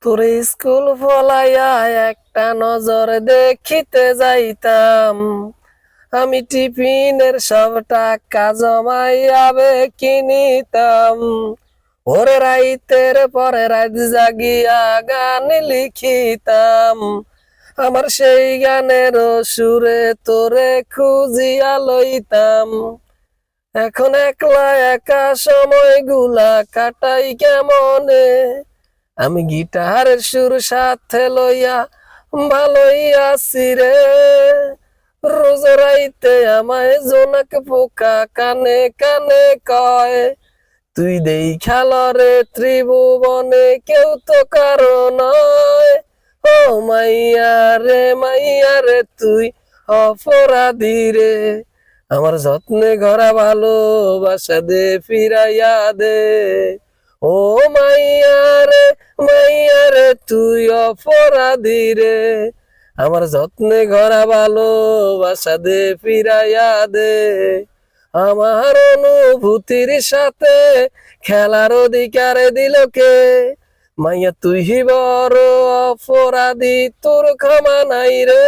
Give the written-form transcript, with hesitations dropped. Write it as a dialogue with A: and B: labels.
A: তোরে স্কুল ফলাইয়া একটা নজর দেখিতে যাইতাম। আমি টিফিনের সব টাকা জমাইয়াবে কিনিতাম। ওরে রাইতের পরে রাত জাগিয়া গান লিখিতাম। আমার সেই গানের সুরে তোরে খুঁজিয়া লইতাম। এখন একলা একা সময়গুলা কাটাই কেমনে। আমি গিটারের সুর সাথে লইয়া ভালোই আছি রে। রোজ রাইতে আমায় জোনাক পোকা কানে কানে কয়, তুই দেই খেলরে ত্রিভুবনে কেউ তো কারো নয়। ও মাইয়া রে তুই অপরাধী রে। আমার যত্নে গড়া ভালোবাসা দে ফিরাইয়া দে। ও মাইয়া রে তুই অপরাধী রে। আমার যত্নে গড়া ভালোবাসা দে ফিরাইয়া দে। আমার অনুভূতির সাথে খেলার অধিকার দিল কে। মাইয়া তুই বড় অপরাধী, তোর ক্ষমা নাই রে।